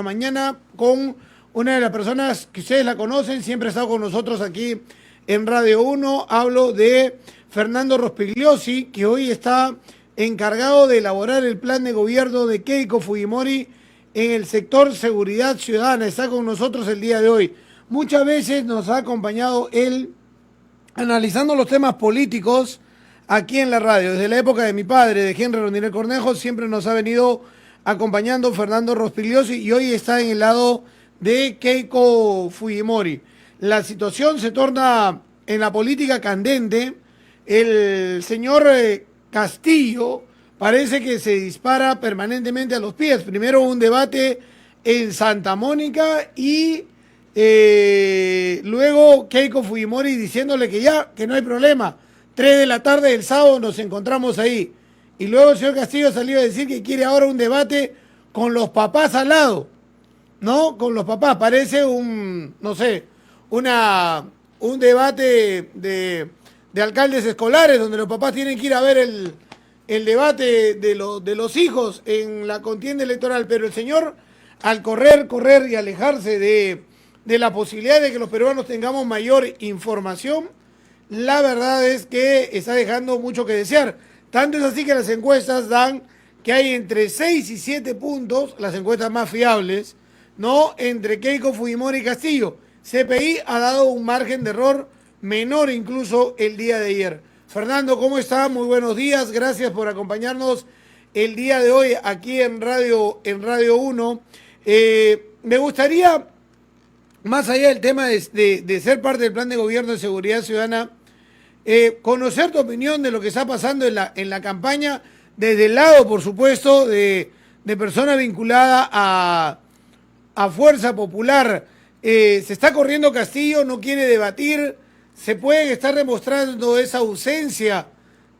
mañana con una de las personas que ustedes la conocen, siempre ha estado con nosotros aquí en Radio 1. Hablo de Fernando Rospigliosi, que hoy está encargado de elaborar el plan de gobierno de Keiko Fujimori en el sector seguridad ciudadana. Está con nosotros el día de hoy. Muchas veces nos ha acompañado él analizando los temas políticos aquí en la radio. Desde la época de mi padre, de Henry Rondinel Cornejo, siempre nos ha venido acompañando Fernando Rospigliosi y hoy está en el lado de Keiko Fujimori. La situación se torna en la política candente. El señor Castillo parece que se dispara permanentemente a los pies. Primero un debate en Santa Mónica y luego Keiko Fujimori diciéndole que ya, que no hay problema. 3 de la tarde del sábado nos encontramos ahí. Y luego el señor Castillo salió a decir que quiere ahora un debate con los papás al lado. ¿No? Con los papás. Parece un debate de alcaldes escolares donde los papás tienen que ir a ver el debate de los hijos en la contienda electoral. Pero el señor, al correr y alejarse de la posibilidad de que los peruanos tengamos mayor información, la verdad es que está dejando mucho que desear. Tanto es así que las encuestas dan que hay entre 6 y 7 puntos, las encuestas más fiables, ¿no?, entre Keiko Fujimori y Castillo. CPI ha dado un margen de error menor incluso el día de ayer. Fernando, ¿cómo está? Muy buenos días. Gracias por acompañarnos el día de hoy aquí en Radio 1. Me gustaría, más allá del tema de ser parte del plan de gobierno de seguridad ciudadana, conocer tu opinión de lo que está pasando en la campaña, desde el lado, por supuesto, de persona vinculada a Fuerza Popular. Se está corriendo Castillo, no quiere debatir. Se puede estar demostrando esa ausencia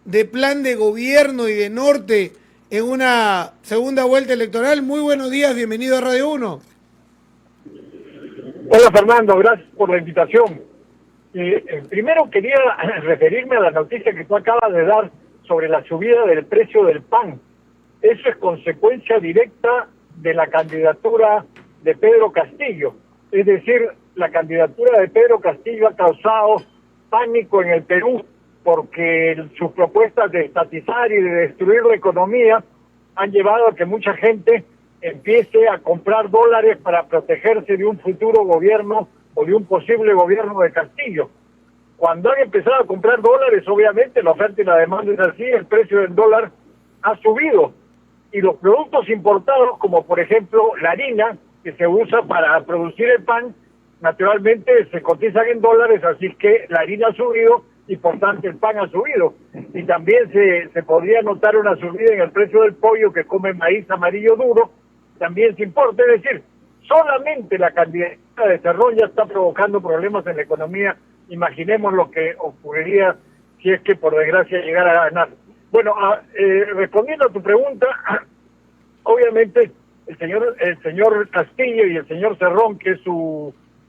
de plan de gobierno y de norte en una segunda vuelta electoral. Muy buenos días, bienvenido a Radio 1. Hola Fernando, gracias por la invitación. Primero quería referirme a la noticia que tú acabas de dar sobre la subida del precio del pan. Eso es consecuencia directa de la candidatura de Pedro Castillo. Es decir, la candidatura de Pedro Castillo ha causado pánico en el Perú porque sus propuestas de estatizar y de destruir la economía han llevado a que mucha gente empiece a comprar dólares para protegerse de un futuro gobierno o de un posible gobierno de Castillo. Cuando han empezado a comprar dólares, obviamente la oferta y la demanda es así, el precio del dólar ha subido. Y los productos importados, como por ejemplo la harina, que se usa para producir el pan, naturalmente se cotizan en dólares, así que la harina ha subido y por tanto el pan ha subido. Y también se podría notar una subida en el precio del pollo que come maíz amarillo duro, también se importa. Es decir, solamente la candidatura de Cerrón ya está provocando problemas en la economía. Imaginemos lo que ocurriría si es que por desgracia llegara a ganar. Bueno, respondiendo a tu pregunta, obviamente el señor Castillo y el señor Cerrón, que es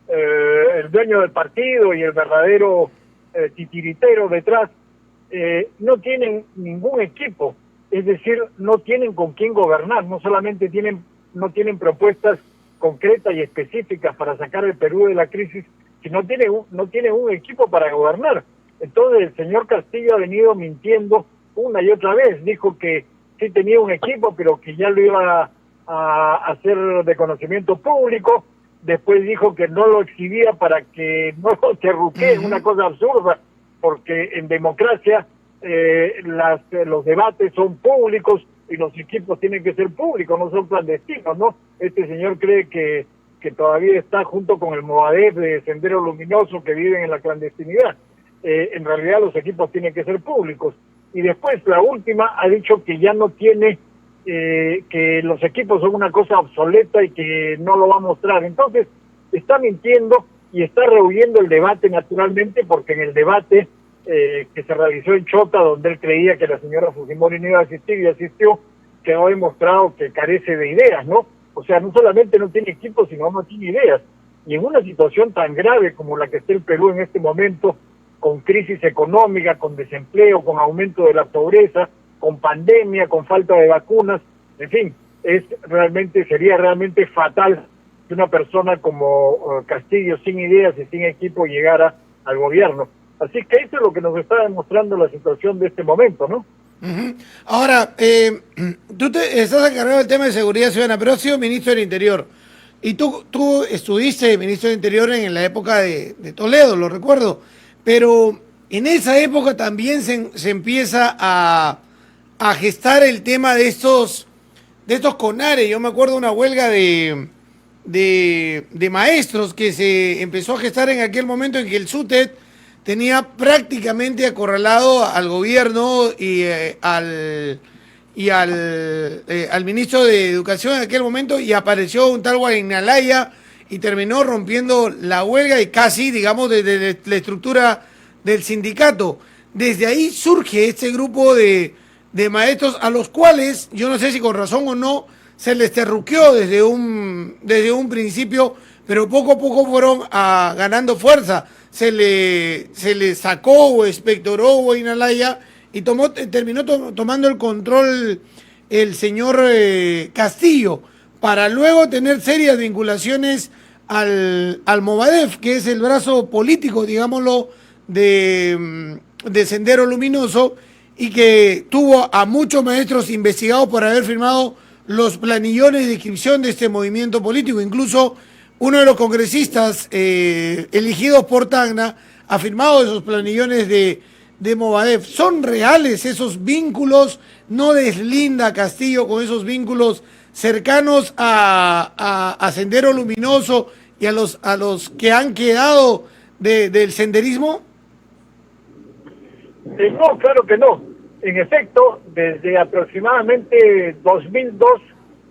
el dueño del partido y el verdadero titiritero detrás, no tienen ningún equipo, es decir, no tienen con quién gobernar, no solamente no tienen propuestas concretas y específicas para sacar el Perú de la crisis, sino no tienen un equipo para gobernar. Entonces el señor Castillo ha venido mintiendo una y otra vez. Dijo que sí tenía un equipo, pero que ya lo iba a hacer de conocimiento público. Después dijo que no lo exhibía para que no lo terruqueen, una cosa absurda, porque en democracia los debates son públicos y los equipos tienen que ser públicos, no son clandestinos, ¿no? Este señor cree que todavía está junto con el Movadef de Sendero Luminoso, que viven en la clandestinidad. En realidad los equipos tienen que ser públicos. Y después la última ha dicho que ya no tiene, que los equipos son una cosa obsoleta y que no lo va a mostrar. Entonces está mintiendo y está rehuyendo el debate, naturalmente, porque en el debate que se realizó en Chota, donde él creía que la señora Fujimori no iba a asistir y asistió, quedó demostrado que carece de ideas, ¿no? O sea, no solamente no tiene equipo, sino no tiene ideas. Y en una situación tan grave como la que está el Perú en este momento, con crisis económica, con desempleo, con aumento de la pobreza, con pandemia, con falta de vacunas, en fin, sería realmente fatal que una persona como Castillo, sin ideas y sin equipo, llegara al gobierno. Así que eso es lo que nos está demostrando la situación de este momento, ¿no? Ahora, tú estás encargado del tema de seguridad ciudadana, pero has sido ministro del Interior. Y tú estuviste ministro del Interior en la época de Toledo, lo recuerdo. Pero en esa época también se empieza a gestar el tema de estos CONARE. Yo me acuerdo de una huelga de maestros que se empezó a gestar en aquel momento en que el SUTET tenía prácticamente acorralado al gobierno al ministro de Educación en aquel momento, y apareció un tal Guainalaya y terminó rompiendo la huelga y casi, digamos, desde la estructura del sindicato. Desde ahí surge este grupo de maestros a los cuales, yo no sé si con razón o no, se les terruqueó desde un principio, pero poco a poco fueron ganando fuerza. Se le sacó o expectoró Guainalaya y terminó tomando el control el señor Castillo, para luego tener serias vinculaciones al Movadef, que es el brazo político, digámoslo, de Sendero Luminoso, y que tuvo a muchos maestros investigados por haber firmado los planillones de inscripción de este movimiento político. Incluso uno de los congresistas elegidos por Tacna ha firmado esos planillones de Movadef. ¿Son reales esos vínculos? ¿No deslinda Castillo con esos vínculos cercanos a Sendero Luminoso y a los que han quedado del senderismo? No, claro que no. En efecto, desde aproximadamente 2002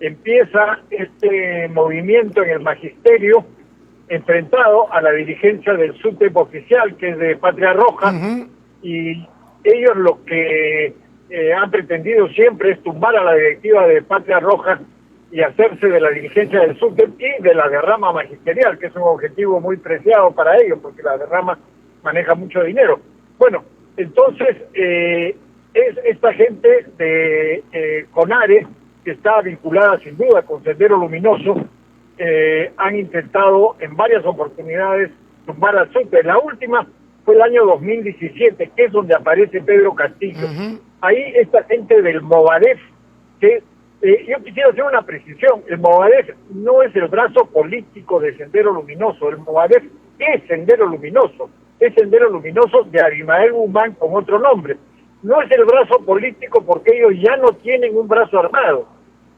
empieza este movimiento en el magisterio enfrentado a la dirigencia del SUTEP oficial, que es de Patria Roja, y ellos lo que han pretendido siempre es tumbar a la directiva de Patria Roja y hacerse de la dirigencia del SUTEP y de la derrama magisterial, que es un objetivo muy preciado para ellos, porque la derrama maneja mucho dinero. Bueno, entonces es esta gente de CONARE, que está vinculada sin duda con Sendero Luminoso, han intentado en varias oportunidades tumbar al SUTEP. La última fue el año 2017, que es donde aparece Pedro Castillo. Ahí esta gente del Movadef, que yo quisiera hacer una precisión: el Movadef no es el brazo político de Sendero Luminoso, el Movadef es Sendero Luminoso de Abimael Guzmán con otro nombre. No es el brazo político porque ellos ya no tienen un brazo armado.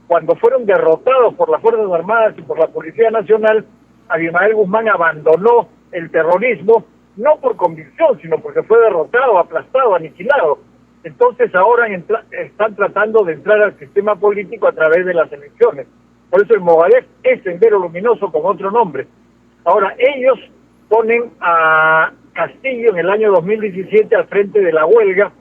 Cuando fueron derrotados por las Fuerzas Armadas y por la Policía Nacional, Abimael Guzmán abandonó el terrorismo, no por convicción, sino porque fue derrotado, aplastado, aniquilado. Entonces ahora están tratando de entrar al sistema político a través de las elecciones. Por eso el Movadef es Sendero Luminoso con otro nombre. Ahora, ellos ponen a Castillo en el año 2017 al frente de la huelga,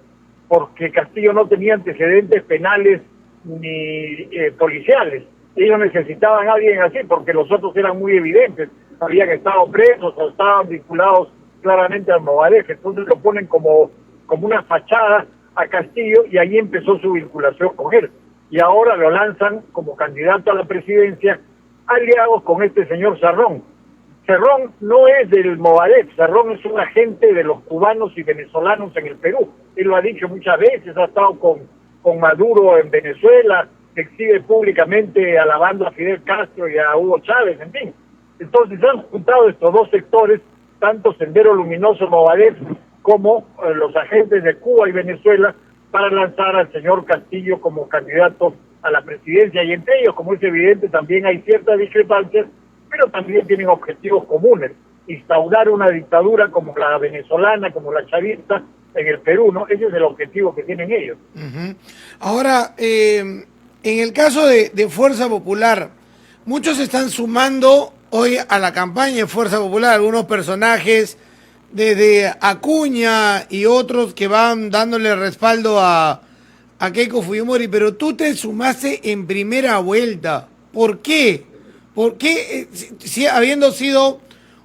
porque Castillo no tenía antecedentes penales ni policiales. Ellos necesitaban a alguien así porque los otros eran muy evidentes, habían estado presos o estaban vinculados claramente al Movadef. Entonces lo ponen como una fachada a Castillo, y ahí empezó su vinculación con él. Y ahora lo lanzan como candidato a la presidencia, aliados con este señor Cerrón. Cerrón no es del Movadef, Cerrón es un agente de los cubanos y venezolanos en el Perú. Él lo ha dicho muchas veces, ha estado con Maduro en Venezuela, exhibe públicamente alabando a Fidel Castro y a Hugo Chávez, en fin. Entonces han juntado estos dos sectores, tanto Sendero Luminoso Movadef como los agentes de Cuba y Venezuela, para lanzar al señor Castillo como candidato a la presidencia. Y entre ellos, como es evidente, también hay ciertas discrepancias, pero también tienen objetivos comunes: instaurar una dictadura como la venezolana, como la chavista en el Perú, ¿no? Ese es el objetivo que tienen ellos. Ahora, en el caso de Fuerza Popular, muchos están sumando hoy a la campaña de Fuerza Popular, algunos personajes desde Acuña y otros que van dándole respaldo a Keiko Fujimori, pero tú te sumaste en primera vuelta. ¿Por qué? ¿Por qué, si habiendo sido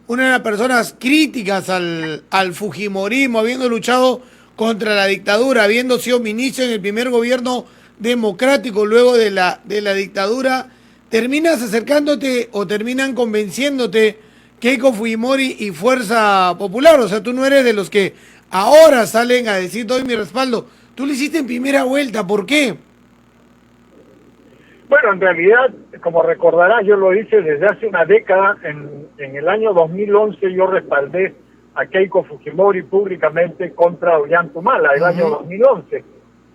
una de las personas críticas al Fujimorismo, habiendo luchado contra la dictadura, habiendo sido ministro en el primer gobierno democrático luego de la dictadura, terminas acercándote o terminan convenciéndote Keiko Fujimori y Fuerza Popular. O sea, tú no eres de los que ahora salen a decir doy mi respaldo. Tú lo hiciste en primera vuelta, ¿por qué? Bueno, en realidad, como recordarás, yo lo hice desde hace una década. En el año 2011 yo respaldé a Keiko Fujimori públicamente contra Ollanta-Humala, el año 2011.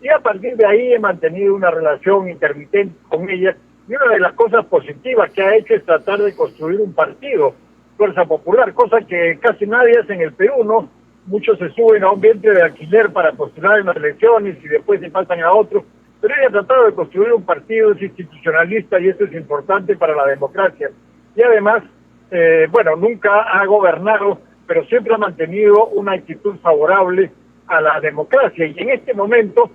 Y a partir de ahí he mantenido una relación intermitente con ella. Y una de las cosas positivas que ha hecho es tratar de construir un partido, Fuerza Popular, cosa que casi nadie hace en el Perú, ¿no? Muchos se suben a un vientre de alquiler para postular en las elecciones y después se pasan a otro. Pero ella ha tratado de construir un partido, es institucionalista y esto es importante para la democracia. Y además, bueno, nunca ha gobernado, pero siempre ha mantenido una actitud favorable a la democracia. Y en este momento,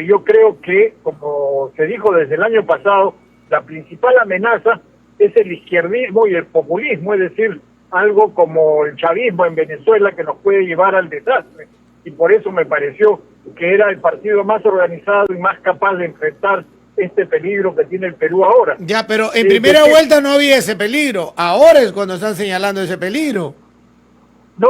yo creo que, como se dijo desde el año pasado, la principal amenaza es el izquierdismo y el populismo, es decir, algo como el chavismo en Venezuela que nos puede llevar al desastre. Y por eso me pareció que era el partido más organizado y más capaz de enfrentar este peligro que tiene el Perú ahora. Ya, pero en primera vuelta no había ese peligro. Ahora es cuando están señalando ese peligro. No.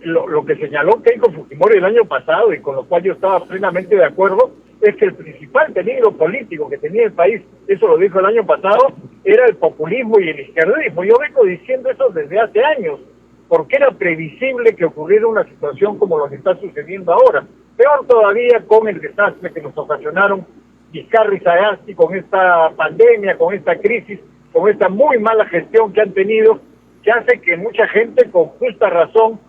Lo que señaló Keiko Fujimori el año pasado y con lo cual yo estaba plenamente de acuerdo es que el principal peligro político que tenía el país, eso lo dijo el año pasado, era el populismo y el izquierdismo. Yo vengo diciendo eso desde hace años, porque era previsible que ocurriera una situación como lo que está sucediendo ahora. Peor todavía con el desastre que nos ocasionaron Vizcarra y Sagasti, con esta pandemia, con esta crisis, con esta muy mala gestión que han tenido, que hace que mucha gente con justa razón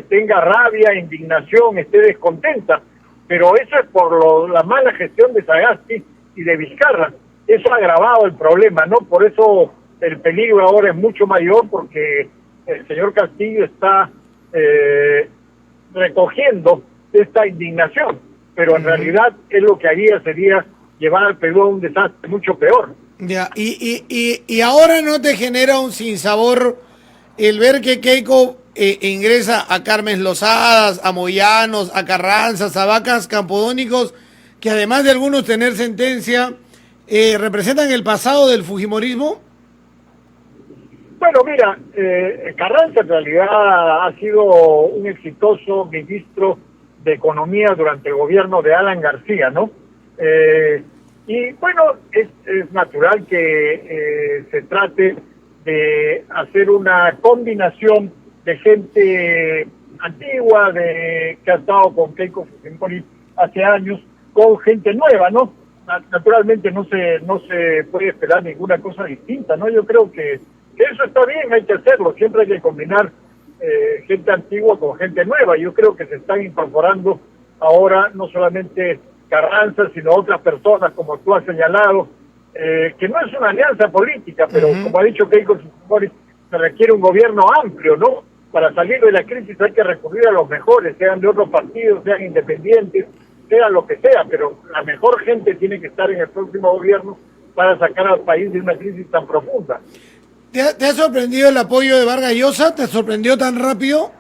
tenga rabia, indignación, esté descontenta. Pero eso es por la mala gestión de Sagasti y de Vizcarra. Eso ha agravado el problema, ¿no? Por eso el peligro ahora es mucho mayor, porque el señor Castillo está recogiendo esta indignación, pero en realidad él lo que haría sería llevar al Perú a un desastre mucho peor. Ya, y ahora no te genera un sinsabor el ver que Keiko ingresa a Carmen Lozadas, a Moyanos, a Carranzas, a Vacas Campodónicos, que además de algunos tener sentencia, representan el pasado del fujimorismo? Bueno, mira, Carranza en realidad ha sido un exitoso ministro de Economía durante el gobierno de Alan García, ¿no? Y bueno, es natural que se trate de hacer una combinación de gente antigua, que ha estado con Keiko Fujimori hace años, con gente nueva, ¿no? Naturalmente no se puede esperar ninguna cosa distinta, ¿no? Yo creo que eso está bien, hay que hacerlo, siempre hay que combinar gente antigua con gente nueva. Yo creo que se están incorporando ahora no solamente Carranza, sino otras personas, como tú has señalado, que no es una alianza política, pero como ha dicho Keiko Fujimori, se requiere un gobierno amplio, ¿no? Para salir de la crisis hay que recurrir a los mejores, sean de otros partidos, sean independientes, sea lo que sea, pero la mejor gente tiene que estar en el próximo gobierno para sacar al país de una crisis tan profunda. ¿Te ha sorprendido el apoyo de Vargas Llosa? ¿Te sorprendió tan rápido?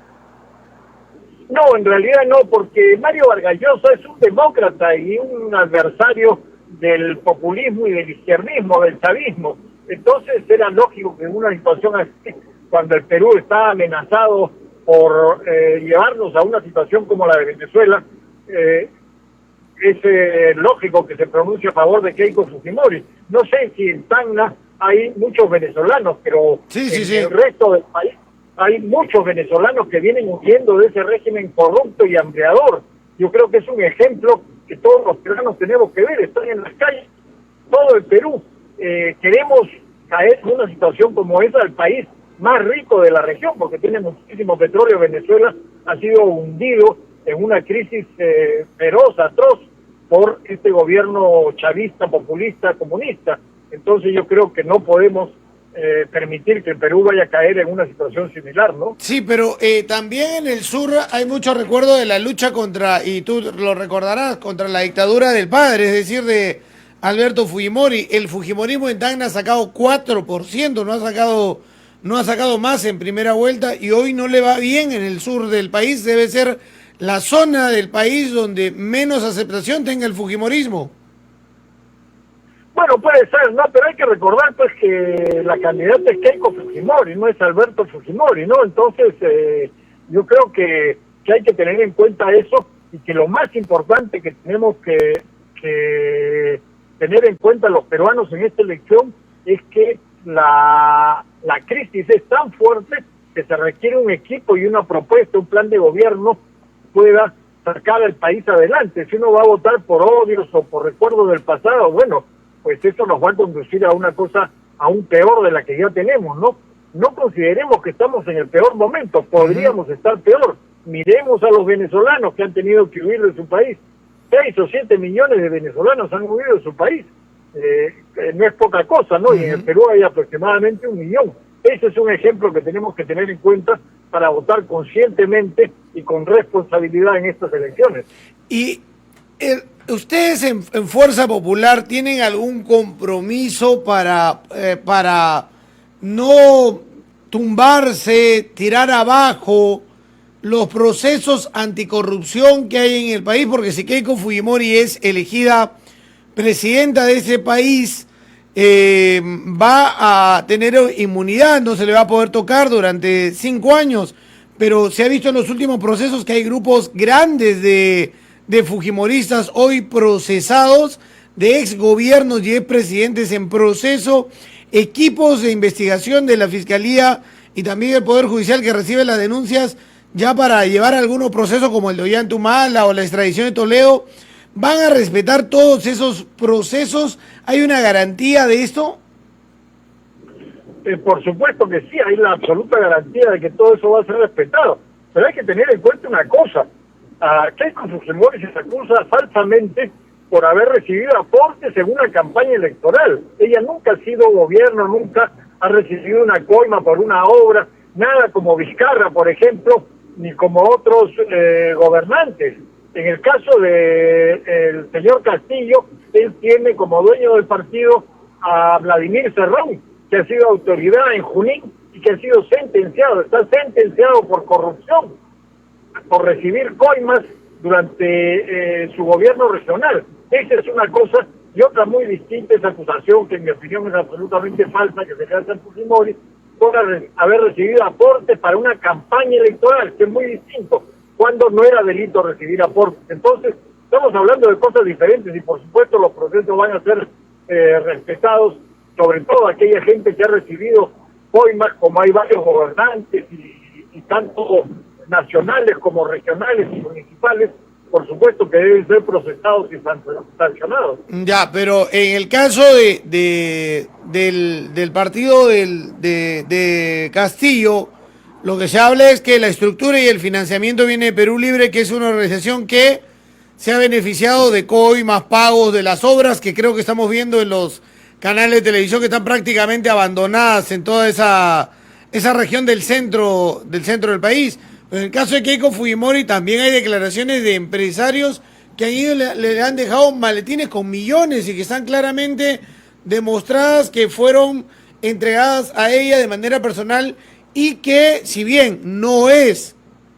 No, en realidad no, porque Mario Vargas Llosa es un demócrata y un adversario del populismo y del izquierdismo, del chavismo. Entonces era lógico que en una situación así, cuando el Perú está amenazado por llevarnos a una situación como la de Venezuela, es lógico que se pronuncie a favor de Keiko Fujimori. No sé si en Tacna hay muchos venezolanos, pero en el resto del país hay muchos venezolanos que vienen huyendo de ese régimen corrupto y hambreador. Yo creo que es un ejemplo que todos los peruanos tenemos que ver. Están en las calles, todo el Perú. Queremos caer en una situación como esa del país más rico de la región, porque tiene muchísimo petróleo. Venezuela ha sido hundido en una crisis feroz, atroz, por este gobierno chavista, populista, comunista. Entonces yo creo que no podemos permitir que el Perú vaya a caer en una situación similar, ¿no? Sí, pero también en el sur hay mucho recuerdo de la lucha contra, y tú lo recordarás, contra la dictadura del padre, es decir, de Alberto Fujimori. El fujimorismo en Tacna ha sacado 4%, no ha sacado más en primera vuelta, y hoy no le va bien en el sur del país. Debe ser la zona del país donde menos aceptación tenga el fujimorismo. Bueno, puede ser, ¿no? Pero hay que recordar, pues, que la candidata es Keiko Fujimori, no es Alberto Fujimori, ¿no? Entonces, yo creo que hay que tener en cuenta eso, y que lo más importante que tenemos que tener en cuenta los peruanos en esta elección es que la crisis es tan fuerte que se requiere un equipo y una propuesta, un plan de gobierno pueda sacar al país adelante. Si uno va a votar por odios o por recuerdos del pasado, bueno, pues eso nos va a conducir a una cosa aún peor de la que ya tenemos, ¿no? No consideremos que estamos en el peor momento, podríamos estar peor. Miremos a los venezolanos que han tenido que huir de su país. 6 o 7 millones de venezolanos han huido de su país. No es poca cosa, ¿no? Y en el Perú hay aproximadamente 1 millón. Ese es un ejemplo que tenemos que tener en cuenta para votar conscientemente y con responsabilidad en estas elecciones. Y ustedes en Fuerza Popular tienen algún compromiso para no tumbarse, tirar abajo los procesos anticorrupción que hay en el país, porque si Keiko Fujimori es elegida presidenta de ese país, va a tener inmunidad, no se le va a poder tocar durante 5 años, pero se ha visto en los últimos procesos que hay grupos grandes de fujimoristas hoy procesados, de ex gobiernos y ex presidentes en proceso, equipos de investigación de la Fiscalía y también del Poder Judicial que recibe las denuncias ya para llevar algunos procesos como el de Ollantumala o la extradición de Toledo. ¿Van a respetar todos esos procesos? ¿Hay una garantía de esto? Por supuesto que sí, hay la absoluta garantía de que todo eso va a ser respetado. Pero hay que tener en cuenta una cosa. A Keiko Fujimori se le acusa falsamente por haber recibido aportes en una campaña electoral. Ella nunca ha sido gobierno, nunca ha recibido una coima por una obra, nada como Vizcarra, por ejemplo, ni como otros gobernantes. En el caso del señor Castillo, él tiene como dueño del partido a Vladimir Cerrón, que ha sido autoridad en Junín y que ha sido está sentenciado por corrupción, por recibir coimas durante su gobierno regional. Esa es una cosa, y otra muy distinta, esa acusación que en mi opinión es absolutamente falsa, que se le hace a Fujimori, por haber recibido aportes para una campaña electoral, que es muy distinto, cuando no era delito recibir aportes. Entonces, estamos hablando de cosas diferentes y por supuesto los procesos van a ser respetados, sobre todo aquella gente que ha recibido coimas, como hay varios gobernantes y tanto nacionales como regionales y municipales, por supuesto que deben ser procesados y sancionados. Ya, pero en el caso del partido de Castillo, lo que se habla es que la estructura y el financiamiento viene de Perú Libre, que es una organización que se ha beneficiado de coimas, pagos, de las obras que creo que estamos viendo en los canales de televisión que están prácticamente abandonadas en toda esa región del centro del país. En el caso de Keiko Fujimori también hay declaraciones de empresarios que han ido, le han dejado maletines con millones y que están claramente demostradas que fueron entregadas a ella de manera personal y que, si bien no es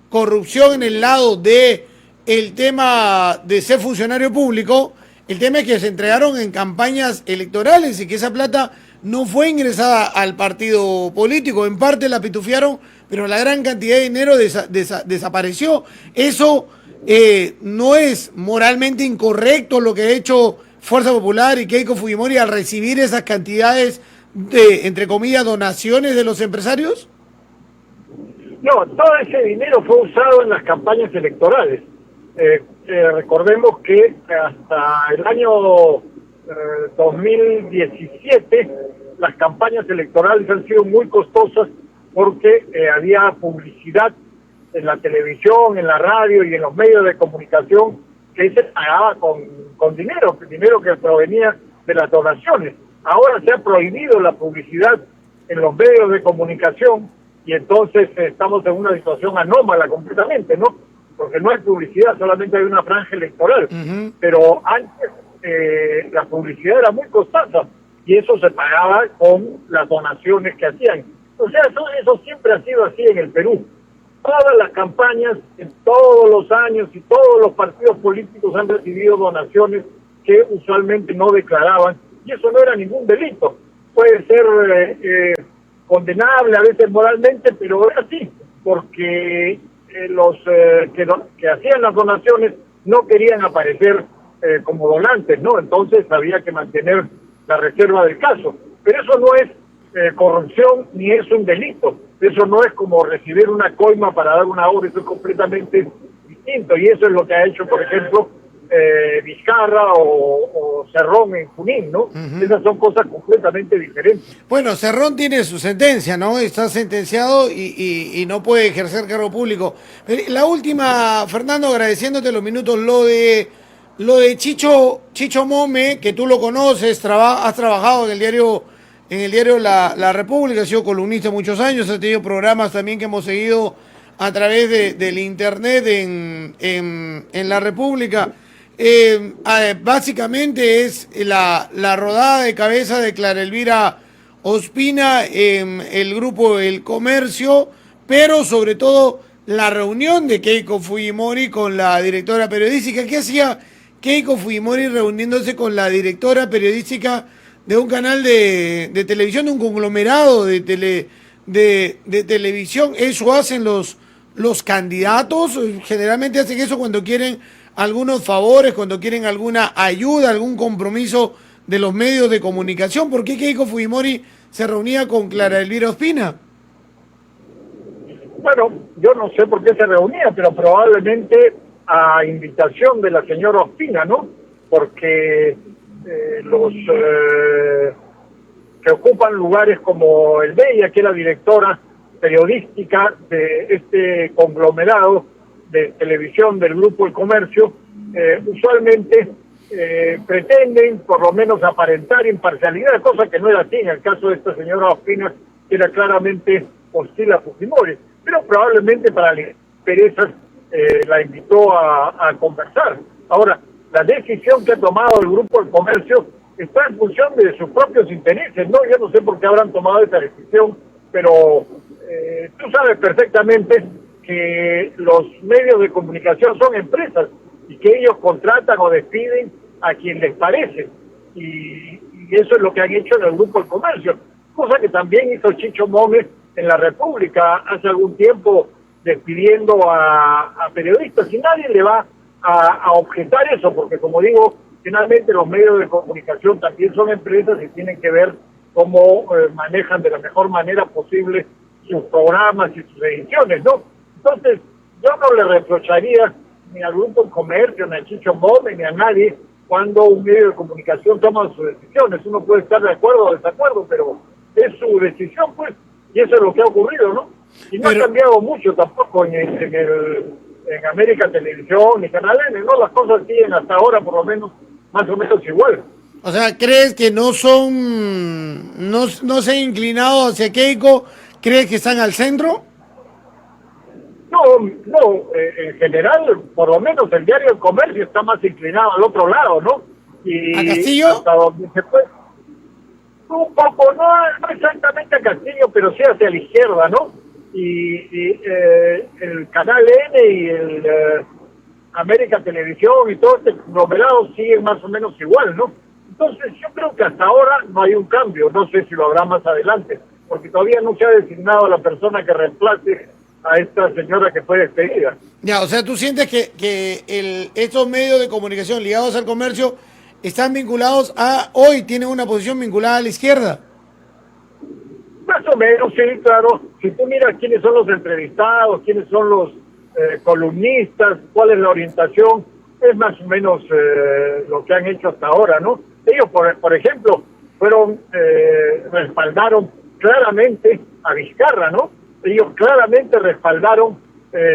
corrupción en el lado de el tema de ser funcionario público, el tema es que se entregaron en campañas electorales y que esa plata no fue ingresada al partido político. En parte la pitufiaron, pero la gran cantidad de dinero desapareció. Eso no es moralmente incorrecto lo que ha hecho Fuerza Popular y Keiko Fujimori al recibir esas cantidades de, entre comillas, donaciones de los empresarios. No, todo ese dinero fue usado en las campañas electorales. Recordemos que hasta el año 2017 las campañas electorales han sido muy costosas porque había publicidad en la televisión, en la radio y en los medios de comunicación que se pagaba con dinero que provenía de las donaciones. Ahora se ha prohibido la publicidad en los medios de comunicación y entonces estamos en una situación anómala completamente, ¿no? Porque no hay publicidad, solamente hay una franja electoral. Pero antes la publicidad era muy costosa y eso se pagaba con las donaciones que hacían. O sea, eso siempre ha sido así en el Perú. todas las campañas, en todos los años y todos los partidos políticos han recibido donaciones que usualmente no declaraban, y eso no era ningún delito. Puede ser condenable a veces moralmente, pero era así, porque los que hacían las donaciones no querían aparecer como donantes, ¿no? Entonces había que mantener la reserva del caso. Pero eso no es corrupción ni es un delito. Eso no es como recibir una coima para dar una obra, eso es completamente distinto. Y eso es lo que ha hecho, por ejemplo, Vizcarra o Cerrón en Junín, ¿no? Esas son cosas completamente diferentes. Bueno, Cerrón tiene su sentencia, ¿no? Está sentenciado y no puede ejercer cargo público. La última, Fernando, agradeciéndote los minutos, lo de Chicho Mome, que tú lo conoces, has trabajado en el diario La República, has sido columnista muchos años, has tenido programas también que hemos seguido a través del internet en La República. Básicamente es la rodada de cabeza de Clara Elvira Ospina en el grupo El Comercio, pero sobre todo la reunión de Keiko Fujimori con la directora periodística. ¿Qué hacía Keiko Fujimori reuniéndose con la directora periodística de un canal de televisión, de un conglomerado de televisión? Eso hacen los candidatos, generalmente hacen eso cuando quieren algunos favores, cuando quieren alguna ayuda, algún compromiso de los medios de comunicación. ¿Por qué Keiko Fujimori se reunía con Clara Elvira Ospina? Bueno, yo no sé por qué se reunía, pero probablemente a invitación de la señora Ospina, ¿no? Porque los que ocupan lugares como el de ella, que es la directora periodística de este conglomerado de televisión del Grupo El Comercio, usualmente pretenden por lo menos aparentar imparcialidad, cosa que no era así en el caso de esta señora Ospina, que era claramente hostil a Fujimori, pero probablemente para las perezas la invitó a conversar. Ahora, la decisión que ha tomado el Grupo El Comercio está en función de sus propios intereses, ¿no? Yo no sé por qué habrán tomado esa decisión, pero tú sabes perfectamente que los medios de comunicación son empresas y que ellos contratan o despiden a quien les parece, y eso es lo que han hecho en el Grupo El Comercio, cosa que también hizo Chicho Mome en La República hace algún tiempo, despidiendo a periodistas, y nadie le va a objetar eso, porque como digo, finalmente los medios de comunicación también son empresas y tienen que ver cómo manejan de la mejor manera posible sus programas y sus ediciones, ¿no? Entonces, yo no le reprocharía ni al Grupo El Comercio, ni a Chicho Mome, ni a nadie, cuando un medio de comunicación toma sus decisiones. Uno puede estar de acuerdo o desacuerdo, pero es su decisión, pues, y eso es lo que ha ocurrido, ¿no? Y no ha cambiado mucho tampoco en América Televisión ni Canal N, ¿no? Las cosas siguen hasta ahora, por lo menos, más o menos igual. O sea, ¿crees que no se han inclinado hacia Keiko? ¿Crees que están al centro? No, en general, por lo menos el diario El Comercio está más inclinado al otro lado, ¿no? Y ¿A Castillo? Hasta donde se puede. Un poco, no exactamente a Castillo, pero sí hacia la izquierda, ¿no? Y el Canal N y el América Televisión y todo este conglomerado siguen más o menos igual, ¿no? Entonces yo creo que hasta ahora no hay un cambio, no sé si lo habrá más adelante, porque todavía no se ha designado a la persona que reemplace a esta señora que fue despedida. Ya, o sea, ¿tú sientes que estos medios de comunicación ligados al comercio están vinculados hoy tienen una posición vinculada a la izquierda? Más o menos, sí, claro. Si tú miras quiénes son los entrevistados, quiénes son los columnistas, cuál es la orientación, es más o menos lo que han hecho hasta ahora, ¿no? Ellos, por ejemplo, respaldaron claramente a Vizcarra, ¿no? Ellos claramente respaldaron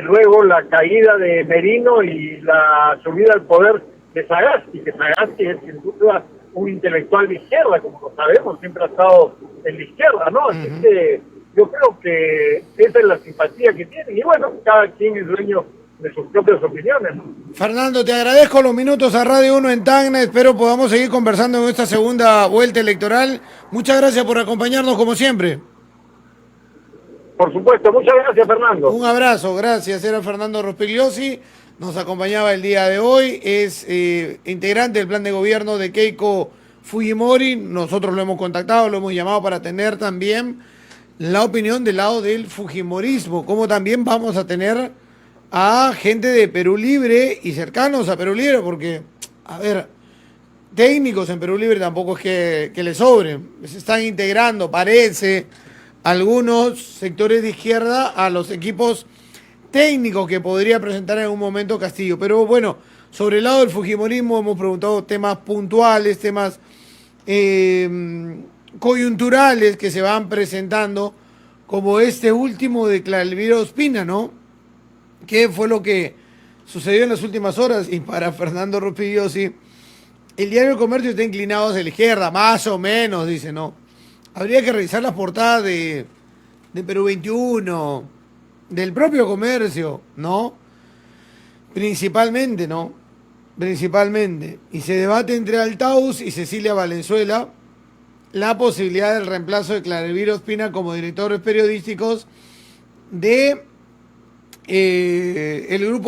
luego la caída de Merino y la subida al poder de Sagasti, que Sagasti es sin duda un intelectual de izquierda, como lo sabemos, siempre ha estado en la izquierda, ¿no? Así que yo creo que esa es la simpatía que tienen, y bueno, cada quien es dueño de sus propias opiniones, ¿no? Fernando, te agradezco los minutos a Radio 1 en Tacna, espero podamos seguir conversando en esta segunda vuelta electoral. Muchas gracias por acompañarnos como siempre. Por supuesto, muchas gracias, Fernando. Un abrazo, gracias. Era Fernando Rospigliosi, nos acompañaba el día de hoy, es integrante del plan de gobierno de Keiko Fujimori. Nosotros lo hemos contactado, lo hemos llamado para tener también la opinión del lado del fujimorismo, como también vamos a tener a gente de Perú Libre y cercanos a Perú Libre, porque, a ver, técnicos en Perú Libre tampoco es que les sobren, se están integrando, parece, algunos sectores de izquierda a los equipos técnicos que podría presentar en algún momento Castillo. Pero bueno, sobre el lado del fujimorismo hemos preguntado temas puntuales, temas coyunturales que se van presentando, como este último de Claelvira Ospina, ¿no? ¿Qué fue lo que sucedió en las últimas horas? Y para Fernando Rospigliosi, el diario El Comercio está inclinado hacia la izquierda, más o menos, dice, ¿no? Habría que revisar las portadas de Perú 21, del propio Comercio, ¿no? Principalmente, ¿no? Principalmente. Y se debate entre Altaus y Cecilia Valenzuela la posibilidad del reemplazo de Claelvira Ospina como directores periodísticos de el grupo